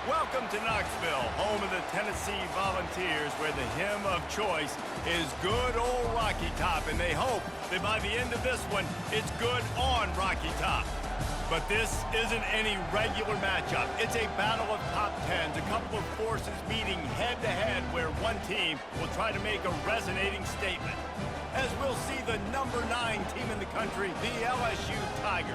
Welcome to Knoxville, home of the Tennessee Volunteers, where the hymn of choice is good old Rocky Top, and they hope that by the end of this one, it's good on Rocky Top. But this isn't any regular matchup. It's a battle of top tens, a couple of forces meeting head-to-head where one team will try to make a resonating statement. As we'll see the number 9 team in the country, the LSU Tigers,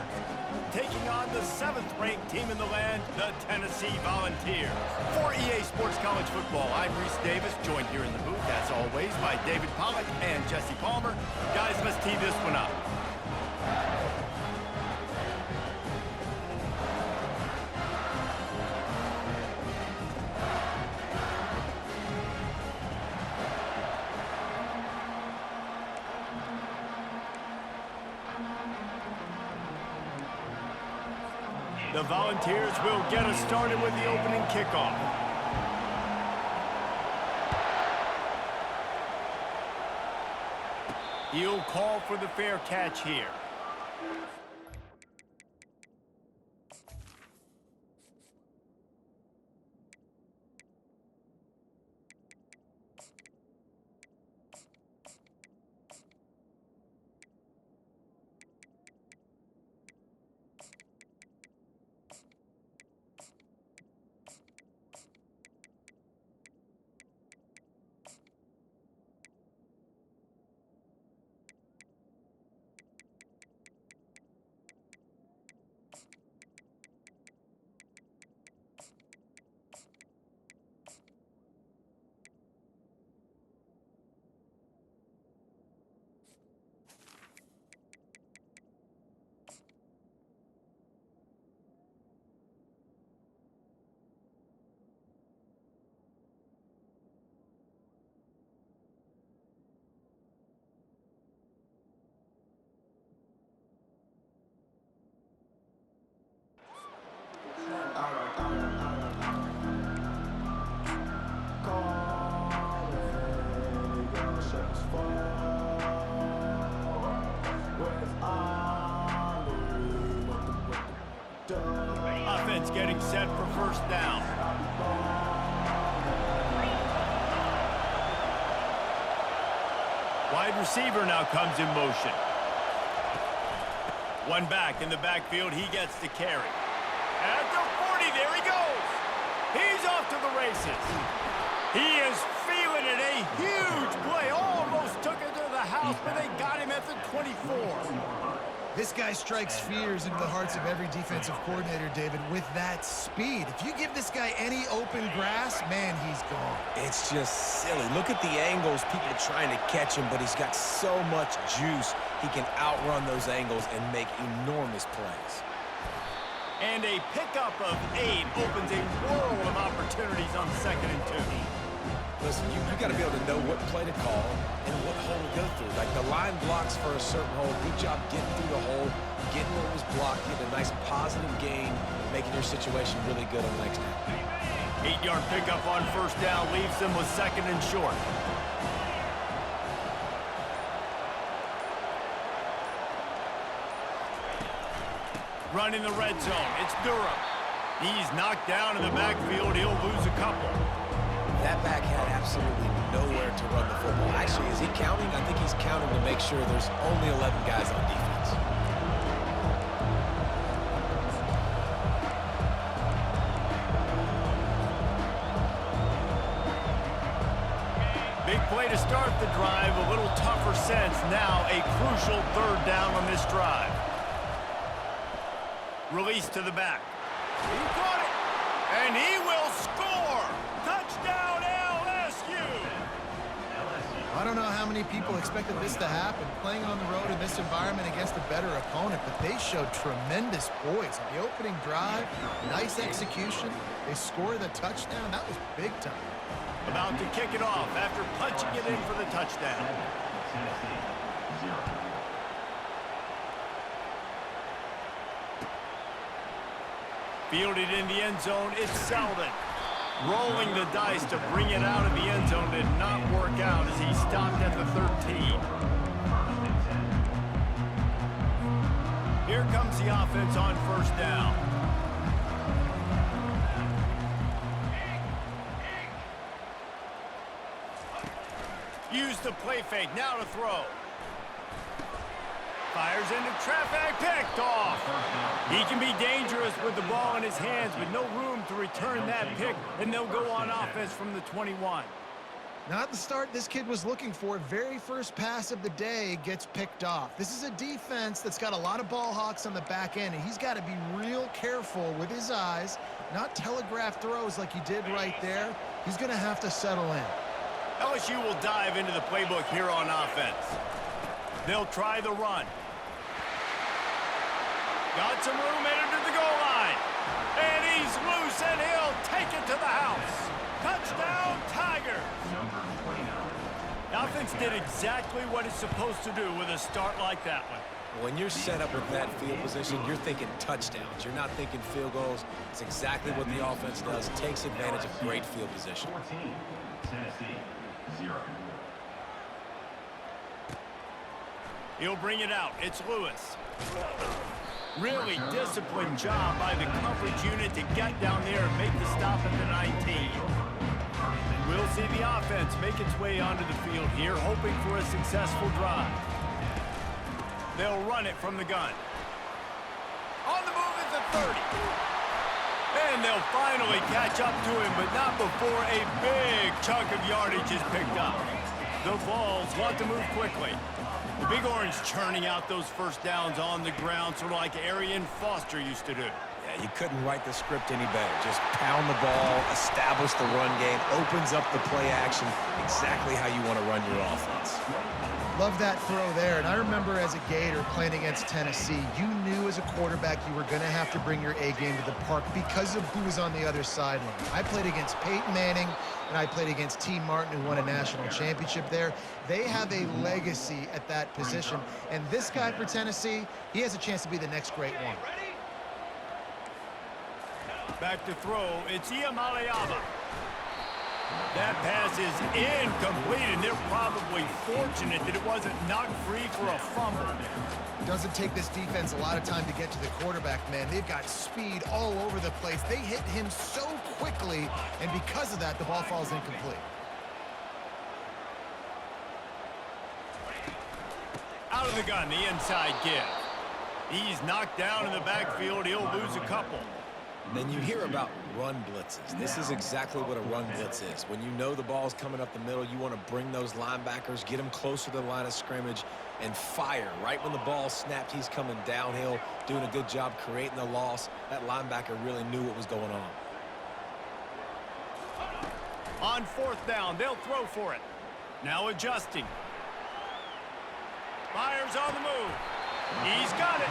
taking on the 7th-ranked team in the land, the Tennessee Volunteers. For EA Sports College Football, I'm Reese Davis, joined here in the booth, as always, by David Pollack and Jesse Palmer. Guys, let's tee this one up. The Volunteers will get us started with the opening kickoff. He'll call for the fair catch here. Offense getting set for first down. Wide receiver now comes in motion. One back in the backfield, he gets the carry. At the 40, there he goes. He's off to the races. He is feeling it, a huge play. Almost took it to the house, but they got him at the 24. This guy strikes fears into the hearts of every defensive coordinator, David, with that speed. If you give this guy any open grass, man, he's gone. It's just silly. Look at the angles, people trying to catch him, but he's got so much juice. He can outrun those angles and make enormous plays. And a pickup of 8 opens a world of opportunities on 2nd and 2. Listen, you got to be able to know what play to call and what hole to go through. Like the line blocks for a certain hole. Good job getting through the hole, getting where it was blocked, getting a nice positive gain, making your situation really good on the next down. 8-yard pickup on first down leaves them with 2nd and short. Running the red zone, it's Durham. He's knocked down in the backfield. He'll lose a couple. That back had absolutely nowhere to run the football. Actually, is he counting? I think he's counting to make sure there's only 11 guys on defense. Big play to start the drive. A little tougher sense. Now a crucial 3rd down on this drive. Release to the back. He got it, and he will score. Touchdown, LSU! I don't know how many people expected this to happen, playing on the road in this environment against a better opponent, but they showed tremendous poise. On the opening drive, nice execution. They scored the touchdown. That was big time. About to kick it off after punching it in for the touchdown. Fielded in the end zone, it's Selden. Rolling the dice to bring it out of the end zone did not work out as he stopped at the 13. Here comes the offense on first down. Use the play fake, now to throw. Fires into traffic, picked off. He can be dangerous with the ball in his hands, but no room to return that pick, and they'll go on offense from the 21. Not the start this kid was looking for. Very first pass of the day gets picked off. This is a defense that's got a lot of ball hawks on the back end, and he's got to be real careful with his eyes, not telegraph throws like he did right there. He's going to have to settle in. LSU will dive into the playbook here on offense. They'll try the run. Got some room headed to the goal line. And he's loose, and he'll take it to the house. Touchdown, Tigers. The offense did exactly what it's supposed to do with a start like that one. When you're set up with that field position, you're thinking touchdowns. You're not thinking field goals. It's exactly what the offense does. Takes advantage of great field position. 14, Tennessee, 0. He'll bring it out. It's Lewis. Really disciplined job by the coverage unit to get down there and make the stop at the 19. We'll see the offense make its way onto the field here, hoping for a successful drive. They'll run it from the gun. On the move is the 30. And they'll finally catch up to him, but not before a big chunk of yardage is picked up. The Vols want to move quickly. The Big Orange churning out those first downs on the ground, sort of like Arian Foster used to do. Yeah, you couldn't write the script any better. Just pound the ball, establish the run game, opens up the play action, exactly how you want to run your offense. Love that throw there. And I remember as a Gator playing against Tennessee, you knew as a quarterback you were going to have to bring your A game to the park because of who was on the other sideline. I played against Peyton Manning, and I played against T. Martin, who won a national championship there. They have a legacy at that position. And this guy for Tennessee, he has a chance to be the next great one. Back to throw, it's Iamaleava. That pass is incomplete, and they're probably fortunate that it wasn't knocked free for a fumble. Doesn't take this defense a lot of time to get to the quarterback, man. They've got speed all over the place. They hit him so quickly, and because of that, the ball falls incomplete. Out of the gun, the inside give. He's knocked down in the backfield. He'll lose a couple. Then you hear about run blitzes. This is exactly what a run blitz is. When you know the ball's coming up the middle, you want to bring those linebackers, get them closer to the line of scrimmage, and fire. Right when the ball snapped, he's coming downhill, doing a good job creating the loss. That linebacker really knew what was going on. On fourth down, they'll throw for it. Now adjusting. Myers on the move. He's got it.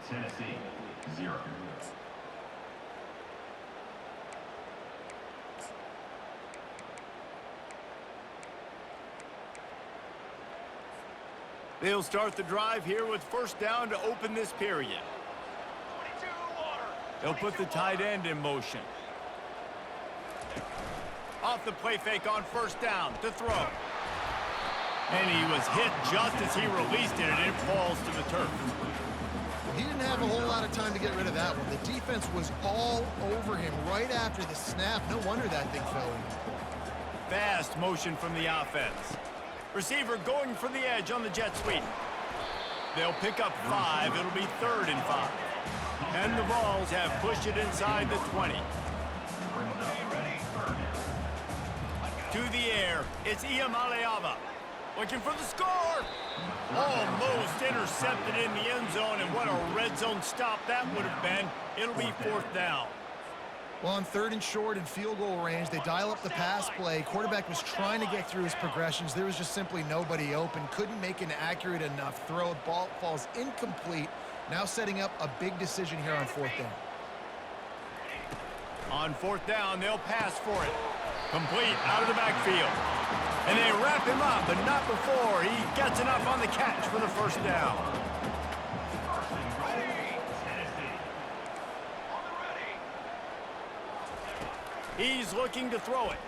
Tennessee, 0. They'll start the drive here with first down to open this period. They'll put the tight end in motion. Off the play fake on first down to throw. And he was hit just as he released it, and it falls to the turf. He didn't have a whole lot of time to get rid of that one. The defense was all over him right after the snap. No wonder that thing fell in. Fast motion from the offense. Receiver going for the edge on the jet sweep. They'll pick up 5. It'll be 3rd and 5. And the Vols have pushed it inside the 20. To the air, it's Iamaleava. Looking for the score. Almost intercepted in the end zone, and what a red zone stop that would have been. It'll be 4th down. Well, on 3rd and short and field goal range, they dial up the pass play. Quarterback was trying to get through his progressions. There was just simply nobody open. Couldn't make an accurate enough throw. Ball falls incomplete. Now setting up a big decision here on 4th down. On 4th down, they'll pass for it. Complete out of the backfield. And they wrap him up, but not before he gets enough on the catch for the first down. He's looking to throw it.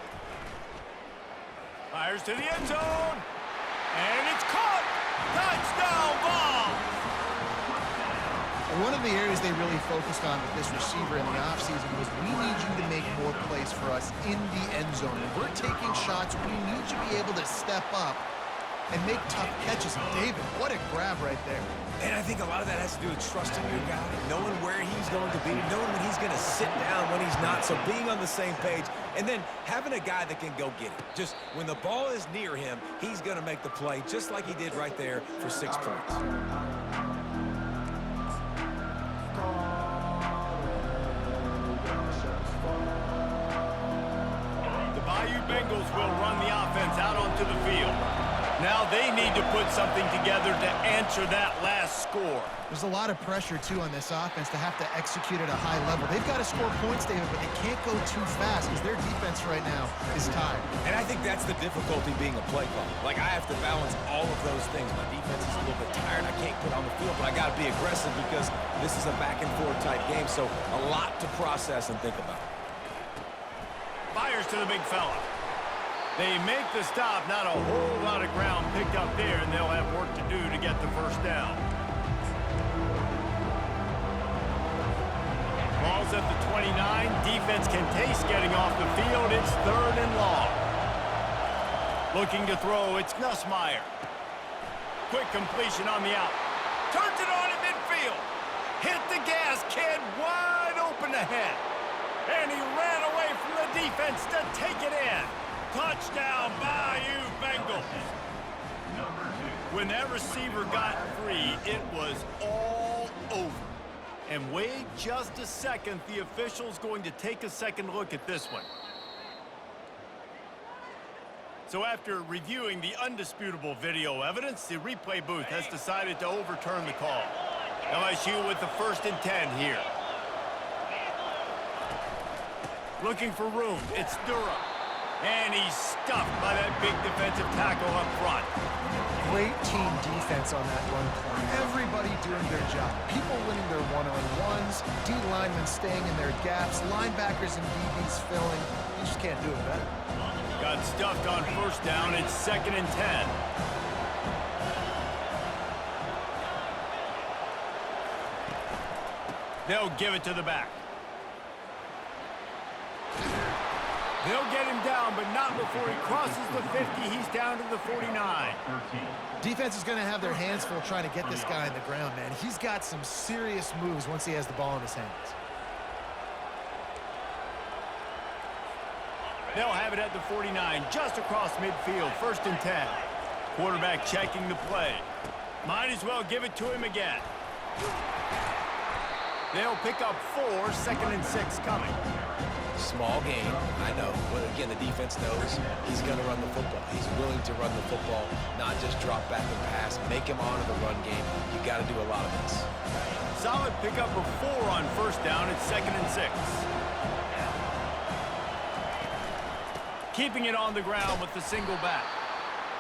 Fires to the end zone. And it's caught! Touchdown ball! One of the areas they really focused on with this receiver in the offseason was we need you to make more plays for us in the end zone. When we're taking shots, we need you to be able to step up and make tough catches. David, what a grab right there. And I think a lot of that has to do with trusting your guy, knowing where he's going to be, knowing when he's going to sit down, when he's not, so being on the same page, and then having a guy that can go get it. Just when the ball is near him, he's going to make the play, just like he did right there for 6 points. Bengals will run the offense out onto the field. Now they need to put something together to answer that last score. There's a lot of pressure, too, on this offense to have to execute at a high level. They've got to score points, David, but they can't go too fast because their defense right now is tired. And I think that's the difficulty being a play caller. Like, I have to balance all of those things. My defense is a little bit tired. I can't put on the field, but I got to be aggressive because this is a back-and-forth type game, so a lot to process and think about. Fires to the big fella. They make the stop, not a whole lot of ground picked up there, and they'll have work to do to get the first down. Ball's at the 29. Defense can taste getting off the field. It's 3rd and long. Looking to throw, it's Nussmeier. Quick completion on the out. Turns it on in midfield. Hit the gas, kid, wide open ahead. And he ran away from the defense to take it in. Touchdown, Bayou Bengals. When that receiver got free, it was all over. And wait just a second, the official's going to take a second look at this one. So after reviewing the undisputable video evidence, the replay booth has decided to overturn the call. LSU with the 1st and 10 here. Looking for room, it's Durham. And he's stuffed by that big defensive tackle up front. Great team defense on that run play. Everybody doing their job. People winning their one-on-ones, D linemen staying in their gaps, linebackers and DBs filling. You just can't do it better. Got stuffed on 1st down. It's 2nd and 10. They'll give it to the back. They'll get him down, but not before he crosses the 50. He's down to the 49. Defense is going to have their hands full trying to get this guy on the ground, man. He's got some serious moves once he has the ball in his hands. They'll have it at the 49, just across midfield, 1st and 10. Quarterback checking the play. Might as well give it to him again. They'll pick up 4, 2nd and 6 coming. Small game, I know, but again, the defense knows he's going to run the football. He's willing to run the football, not just drop back and pass, make him honor the run game. You got to do a lot of this. Solid pickup of 4 on 1st down. It's 2nd and 6. Keeping it on the ground with the single back.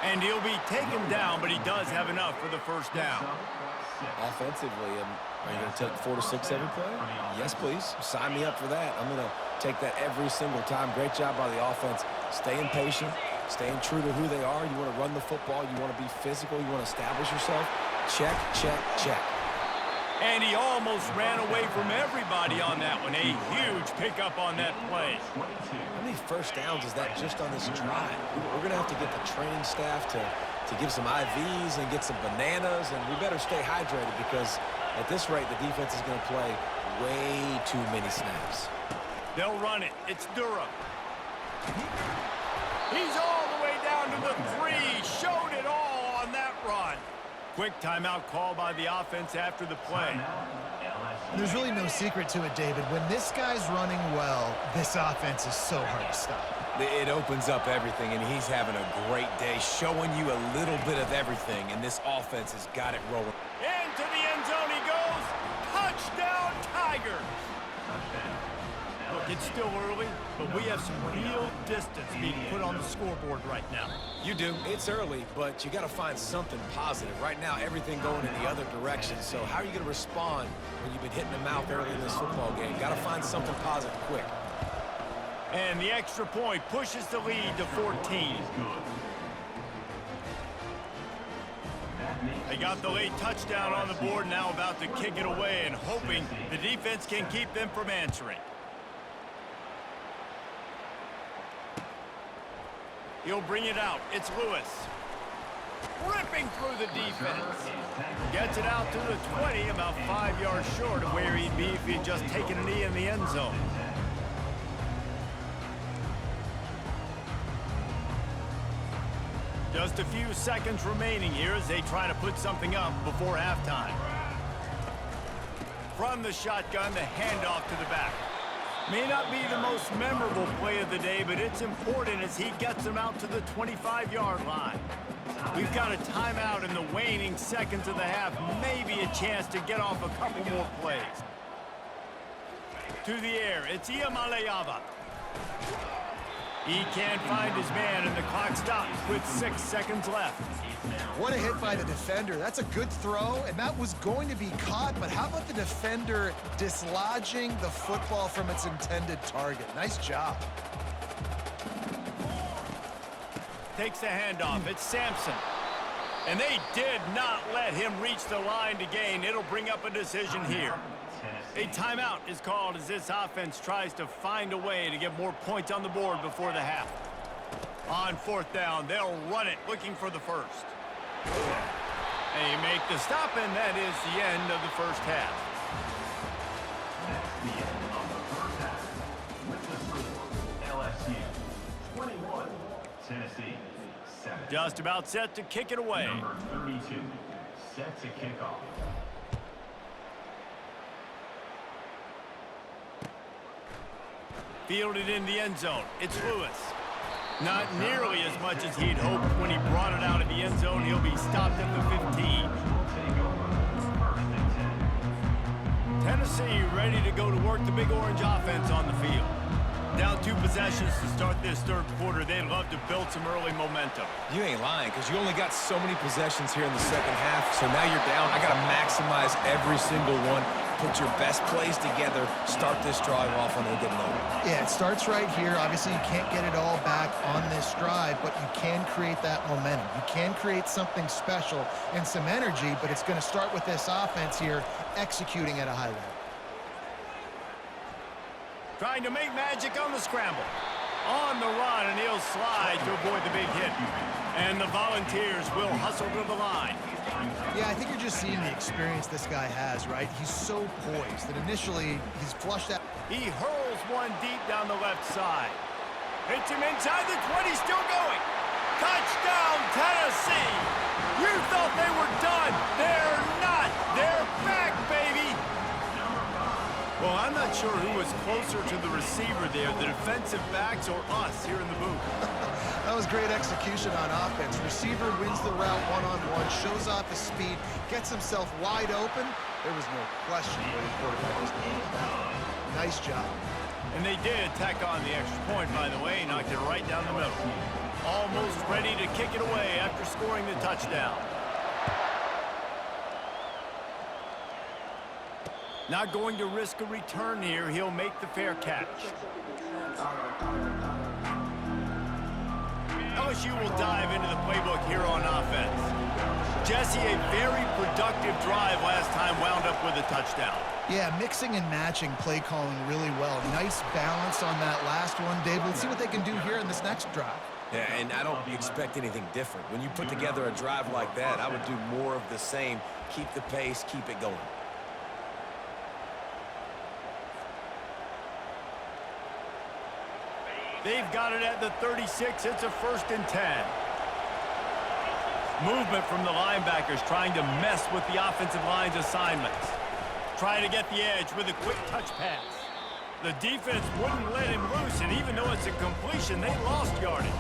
And he'll be taken down, but he does have enough for the 1st down. Offensively, are you going to take 4 to 6 every play? Yes, please. Sign me up for that. I'm going to take that every single time. Great job by the offense. Staying patient, staying true to who they are. You want to run the football. You want to be physical. You want to establish yourself. Check, check, check. And he almost ran away from everybody on that one. A huge pickup on that play. How many 1st downs is that just on this drive? We're going to have to get the training staff to give some IVs and get some bananas, and we better stay hydrated because at this rate, the defense is going to play way too many snaps. They'll run it. It's Durham. He's all the way down to the 3. Showed it all on that run. Quick timeout call by the offense after the play. There's really no secret to it, David. When this guy's running well, this offense is so hard to stop. It opens up everything, and he's having a great day, showing you a little bit of everything, and this offense has got it rolling. Into the end zone he goes. Touchdown, Tigers. Look, it's still early, but we have some real distance being put on the scoreboard right now. You do. It's early, but you got to find something positive. Right now, everything going in the other direction. So how are you going to respond when you've been hitting the mouth early in this football game? Got to find something positive quick. And the extra point pushes the lead to 14. They got the late touchdown on the board, now about to kick it away and hoping the defense can keep them from answering. He'll bring it out. It's Lewis. Ripping through the defense. Gets it out to the 20, about 5 yards short of where he'd be if he'd just taken a knee in the end zone. Just a few seconds remaining here as they try to put something up before halftime. From the shotgun, the handoff to the back. May not be the most memorable play of the day, but it's important as he gets them out to the 25-yard line. We've got a timeout in the waning seconds of the half, maybe a chance to get off a couple more plays. To the air, it's Iamaleava. He can't find his man, and the clock stops with 6 seconds left. What a hit by the defender. That's a good throw, and that was going to be caught, but how about the defender dislodging the football from its intended target? Nice job. Takes the handoff. It's Sampson. And they did not let him reach the line to gain. It'll bring up a decision here. A timeout is called as this offense tries to find a way to get more points on the board before the half. On fourth down, they'll run it, looking for the first. They make the stop, and that is the end of the first half. That's the end of the first half. With the score, LSU 21, Tennessee 7. Just about set to kick it away. Number 32, set to kick off. Fielded in the end zone. It's Lewis. Not nearly as much as he'd hoped when he brought it out of the end zone. He'll be stopped at the 15. Tennessee ready to go to work the Big Orange offense on the field. Down 2 possessions to start this third quarter. They'd love to build some early momentum. You ain't lying, because you only got so many possessions here in the second half, so now you're down. I got to maximize every single one. Put your best plays together. Start this drive off on a good note. Yeah, it starts right here. Obviously, you can't get it all back on this drive, but you can create that momentum. You can create something special and some energy, but it's going to start with this offense here executing at a high level. Trying to make magic on the scramble. On the run, and he'll slide to avoid the big hit. And the Volunteers will hustle to the line. Yeah, I think you're just seeing the experience this guy has, right? He's so poised that initially he's flushed out. He hurls one deep down the left side. Hits him inside the 20, still going. Touchdown, Tennessee! You thought they were done. They're not. They're back, baby! Well, I'm not sure who was closer to the receiver there, the defensive backs or us here in the booth. That was great execution on offense. Receiver wins the route one-on-one, shows off his speed, gets himself wide open. There was no question where the quarterback was going with that. Nice job. And they did tack on the extra point, by the way, knocked it right down the middle. Almost ready to kick it away after scoring the touchdown. Not going to risk a return here. He'll make the fair catch. LSU will dive into the playbook here on offense. Jesse, a very productive drive last time, wound up with a touchdown. Yeah, mixing and matching play calling really well. Nice balance on that last one, Dave. Let's see what they can do here in this next drive. Yeah, and I don't expect anything different. When you put together a drive like that, I would do more of the same. Keep the pace, keep it going. They've got it at the 36. It's a 1st and 10. Movement from the linebackers trying to mess with the offensive line's assignments. Trying to get the edge with a quick touch pass. The defense wouldn't let him loose, and even though it's a completion, they lost yardage.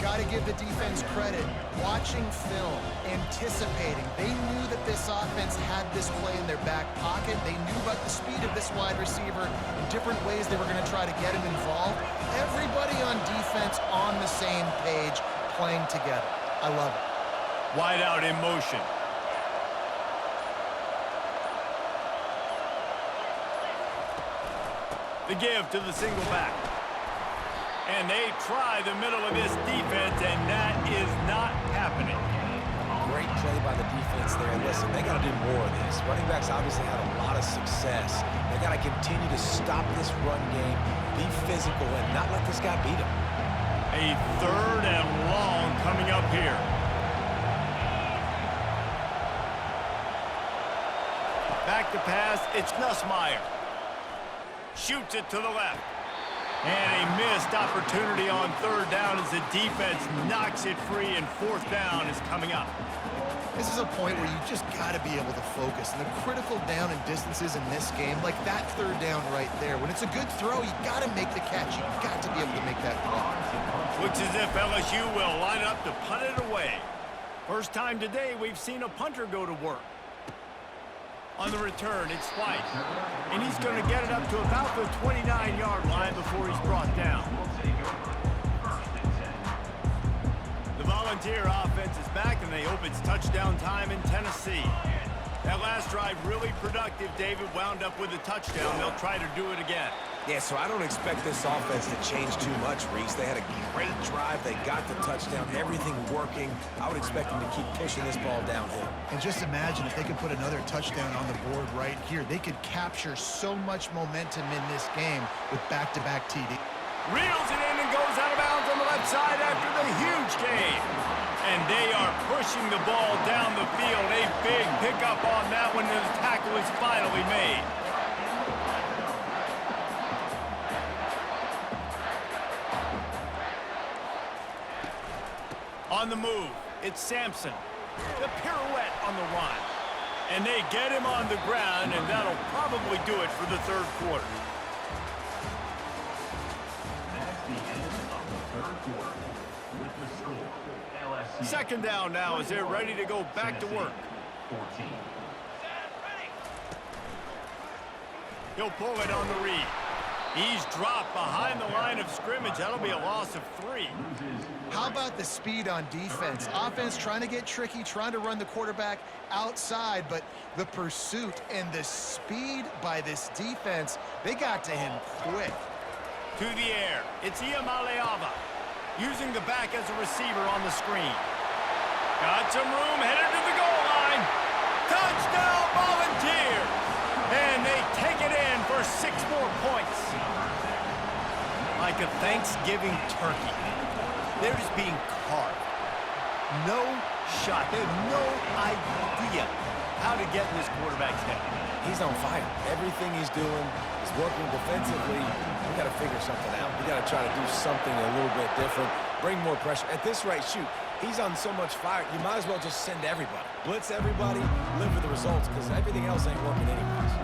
Got to give the defense credit. Watching film, anticipating. They knew that this offense had this play in their back pocket. They knew about the speed of this wide receiver in different ways they were going to try to get him involved. Everybody on defense on the same page, playing together. I love it. Wide out in motion. The give to the single back. And they try the middle of this defense, and that is not happening. great play by the defense there. And listen, they got to do more of this. Running backs obviously had a lot of success. They got to continue to stop this run game, be physical, and not let this guy beat them. A 3rd and long coming up here. Back to pass, it's Nussmeier. Shoots it to the left. And a missed opportunity on 3rd down as the defense knocks it free, and 4th down is coming up. This is a point where you just got to be able to focus. And the critical down and distances in this game, like that 3rd down right there, when it's a good throw, you got to make the catch. You got to be able to make that throw. Looks as if LSU will line up to punt it away. First time today we've seen a punter go to work. On the return, it's White. And he's going to get it up to about the 29-yard line before he's brought down. The Volunteer offense is back, and they hope it's touchdown time in Tennessee. That last drive really productive. David wound up with a touchdown. They'll try to do it again. Yeah, so I don't expect this offense to change too much, Reese. They had a great drive. They got the touchdown, everything working. I would expect them to keep pushing this ball downhill. And just imagine if they could put another touchdown on the board right here. They could capture so much momentum in this game with back-to-back TD. Reels it in and goes out of bounds on the left side after the huge gain. And they are pushing the ball down the field. A big pickup on that one, and the tackle is finally made. On the move, it's Sampson. The pirouette on the run. And they get him on the ground, and that'll probably do it for the 3rd quarter. That's the end of the 3rd quarter. With the score, LSU. 2nd down now as they're ready to go back to work. 14. He'll pull it on the read. He's dropped behind the line of scrimmage. That'll be a loss of 3. How about the speed on defense? Offense trying to get tricky, trying to run the quarterback outside, but the pursuit and the speed by this defense, they got to him quick. To the air, it's Iamaleava, using the back as a receiver on the screen. Got some room, headed to the goal line. Touchdown, Volunteers! And they take it in for 6 more points. Like a Thanksgiving turkey. They're just being carved. No shot. They have no idea how to get in this quarterback's head. He's on fire. Everything he's doing is working defensively. We got to figure something out. We got to try to do something a little bit different. Bring more pressure. At this rate, shoot, he's on so much fire, you might as well just send everybody. Blitz everybody, live with the results, because everything else ain't working anyways.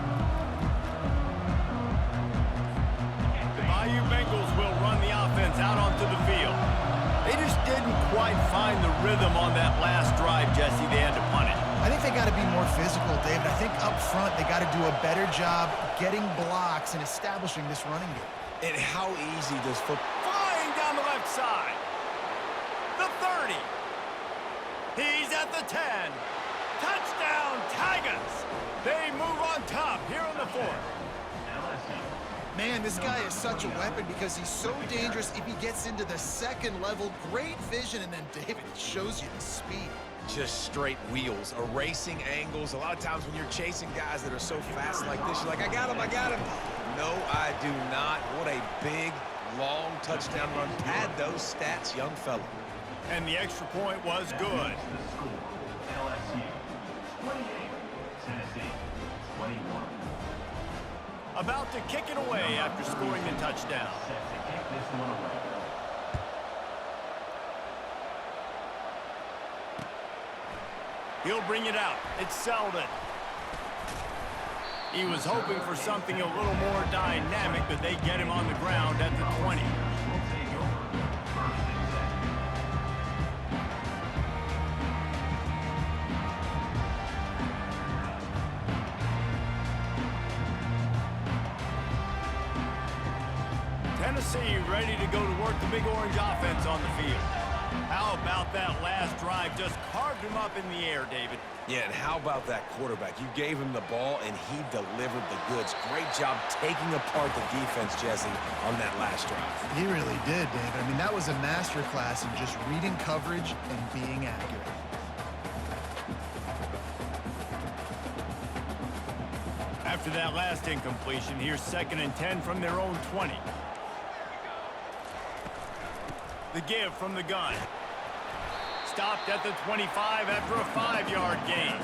The Bayou Bengals will run the offense out onto the field. They just didn't quite find the rhythm on that last drive, Jesse. They had to punt it. I think they got to be more physical, David. I think up front they got to do a better job getting blocks and establishing this running game. And how easy does football... Flying down the left side. The 30. He's at the 10. Touchdown, Tigers. They move on top here on the 4th. Man, this guy is such a weapon because he's so dangerous if he gets into the 2nd level. Great vision, and then, David, it shows you the speed. Just straight wheels, erasing angles. A lot of times when you're chasing guys that are so fast like this, you're like, I got him, I got him. No, I do not. What a big, long touchdown run. Pad those stats, young fella. And the extra point was good. The score, LSU 28, Tennessee 21. About to kick it away after scoring the touchdown. Set to kick this one away. He'll bring it out. It's Selden. He was hoping for something a little more dynamic, but they get him on the ground at the 20. We'll take over 1st and 10. Tennessee ready to go to work the Big Orange offense on the field. How about that last drive? Just carved him up in the air, David. Yeah, and how about that quarterback? You gave him the ball, and he delivered the goods. Great job taking apart the defense, Jesse, on that last drive. He really did, David. I mean, that was a masterclass in just reading coverage and being accurate. After that last incompletion, here's 2nd and 10 from their own 20. The give from the gun. Stopped at the 25 after a 5-yard gain.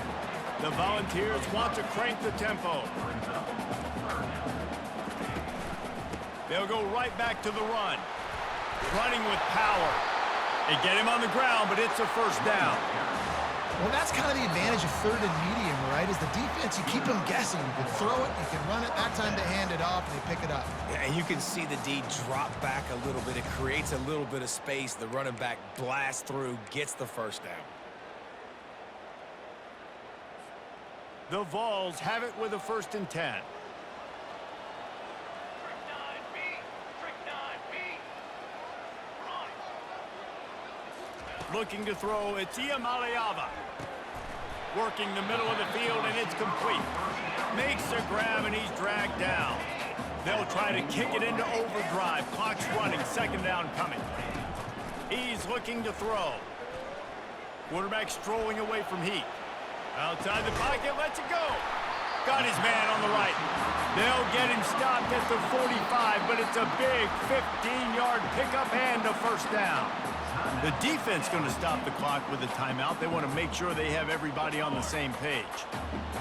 The Volunteers want to crank the tempo. They'll go right back to the run. Running with power. They get him on the ground, but it's a first down. Well, that's kind of the advantage of 3rd and medium, right? Is the defense, you keep them guessing. You can throw it, you can run it. That time they hand it off, and they pick it up. Yeah, and you can see the D drop back a little bit. It creates a little bit of space. The running back blasts through, gets the first down. The Vols have it with a 1st and 10. Looking to throw, it's Iamaleava. Working the middle of the field, and it's complete. Makes a grab, and he's dragged down. They'll try to kick it into overdrive. Clock's running, 2nd down coming. He's looking to throw. Quarterback strolling away from Heat. Outside the pocket, lets it go. Got his man on the right. They'll get him stopped at the 45, but it's a big 15-yard pickup and a first down. The defense going to stop the clock with a timeout. They want to make sure they have everybody on the same page.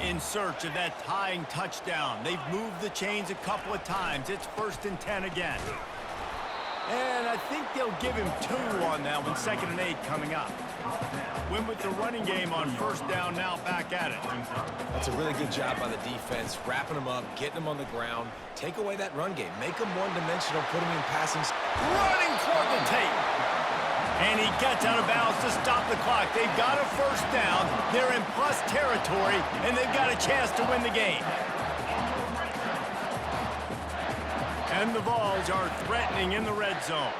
In search of that tying touchdown. They've moved the chains a couple of times. It's 1st and 10 again. And I think they'll give him 2 on that one. 2nd and 8 coming up. Win with the running game on 1st down, now back at it. That's a really good job by the defense, wrapping them up, getting them on the ground. Take away that run game. Make them one-dimensional, put them in passing. Running toward the tape. And he gets out of bounds to stop the clock. They've got a 1st down. They're in plus territory, and they've got a chance to win the game. And the Vols are threatening in the red zone.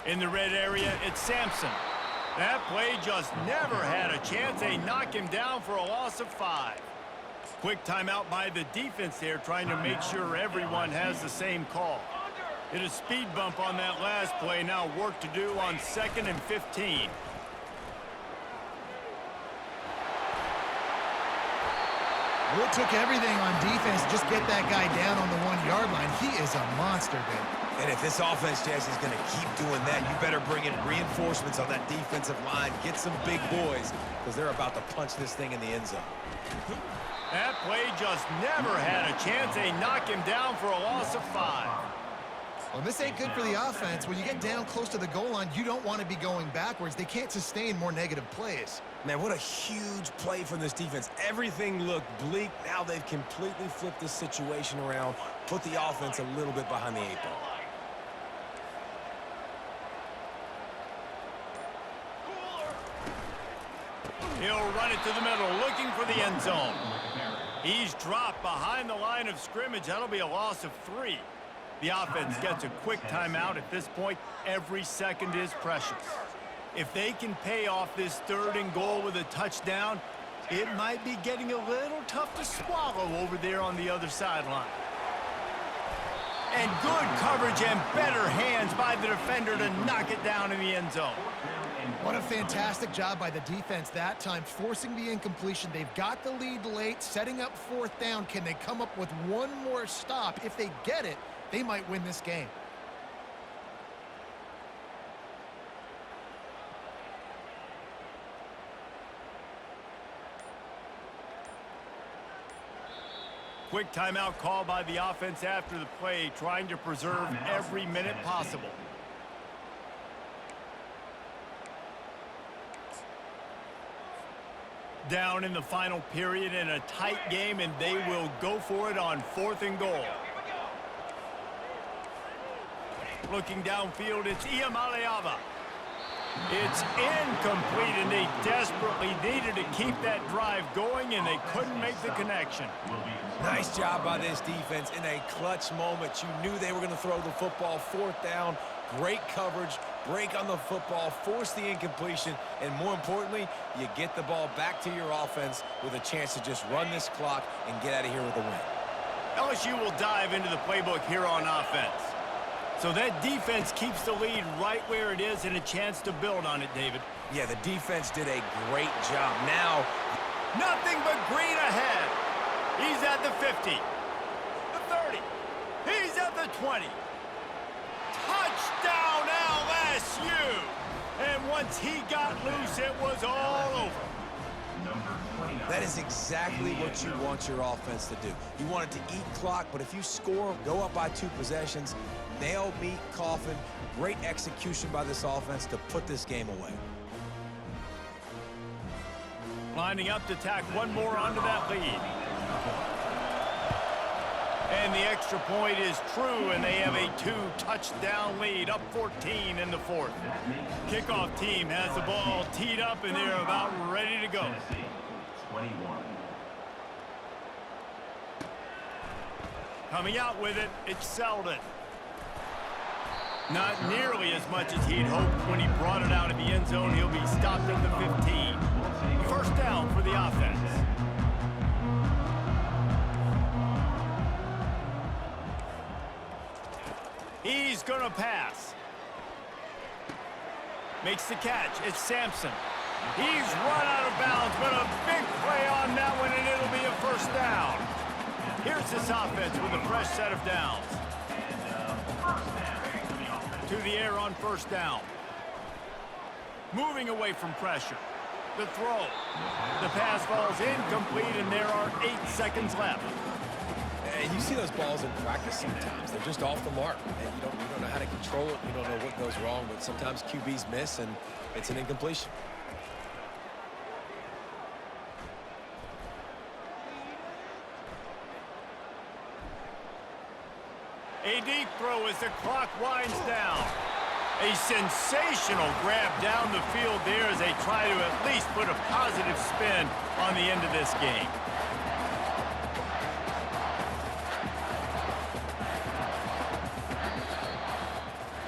In the red area, it's Sampson. That play just never had a chance. They knock him down for a loss of 5. Quick timeout by the defense there, trying to make sure everyone has the same call. Hit a speed bump on that last play. Now work to do on 2nd and 15. Well, it took everything on defense to just get that guy down on the 1-yard line. He is a monster, dude. And if this offense, Jesse, is going to keep doing that, you better bring in reinforcements on that defensive line. Get some big boys, because they're about to punch this thing in the end zone. That play just never had a chance. They knock him down for a loss of 5. Well, this ain't good for the offense. When you get down close to the goal line, you don't want to be going backwards. They can't sustain more negative plays. Man, what a huge play from this defense. Everything looked bleak. Now they've completely flipped this situation around, put the offense a little bit behind the 8 ball. He'll run it to the middle, looking for the end zone. He's dropped behind the line of scrimmage. That'll be a loss of 3. The offense gets a quick timeout. At this point, every second is precious. If they can pay off this 3rd and goal with a touchdown, it might be getting a little tough to swallow over there on the other sideline. And good coverage and better hands by the defender to knock it down in the end zone. What a fantastic job by the defense that time, forcing the incompletion. They've got the lead late, setting up 4th down. Can they come up with one more stop? If they get it, they might win this game. Quick timeout call by the offense after the play, trying to preserve every minute possible. Down in the final period in a tight game, and they will go for it on 4th and goal. Looking downfield, it's Iamaleava. It's incomplete, and they desperately needed to keep that drive going, and they couldn't make the connection. Nice job by this defense in a clutch moment. You knew they were going to throw the football. 4th down, great coverage, break on the football, force the incompletion, and more importantly, you get the ball back to your offense with a chance to just run this clock and get out of here with a win. LSU will dive into the playbook here on offense. So that defense keeps the lead right where it is and a chance to build on it, David. Yeah, the defense did a great job. Now, nothing but green ahead. He's at the 50, the 30. He's at the 20. Touchdown LSU! And once he got loose, it was all over. that is exactly what you want your offense to do. You want it to eat clock, but if you score, go up by 2 possessions, nail, meet, coffin, great execution by this offense to put this game away. Lining up to tack one more onto that lead. And the extra point is true, and they have a 2-touchdown lead, up 14 in the 4th. Kickoff team has the ball teed up, and they're about ready to go. 21. Coming out with it, it's Selden. Not nearly as much as he'd hoped when he brought it out of the end zone. He'll be stopped at the 15. First down for the offense. He's going to pass. Makes the catch. It's Sampson. He's run out of bounds, but a big play on that one, and it'll be a first down. Here's this offense with a fresh set of downs. To the air on first down. Moving away from pressure. The throw. The pass falls incomplete, and there are 8 seconds left. And you see those balls in practice sometimes. They're just off the mark. And you don't know how to control it. You don't know what goes wrong, but sometimes QBs miss, and it's an incompletion. A deep throw as the clock winds down. A sensational grab down the field there as they try to at least put a positive spin on the end of this game.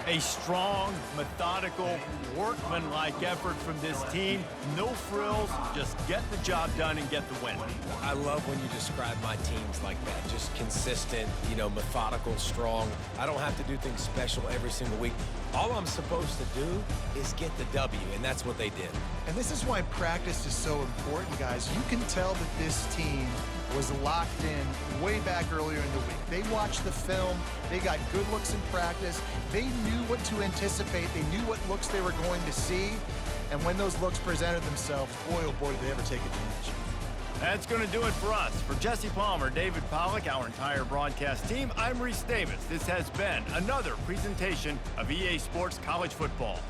A strong, methodical, workmanlike effort from this team. No frills, just get the job done and get the win. I love when you describe my teams like that. Just consistent, methodical, strong. I don't have to do things special every single week. All I'm supposed to do is get the W, and that's what they did. And this is why practice is so important, guys. You can tell that this team was locked in way back earlier in the week. They watched the film. They got good looks in practice. They knew what to anticipate. They knew what looks they were going to see. And when those looks presented themselves, boy, oh boy, did they ever take advantage. That's going to do it for us. For Jesse Palmer, David Pollack, our entire broadcast team, I'm Reese Davis. This has been another presentation of EA Sports College Football.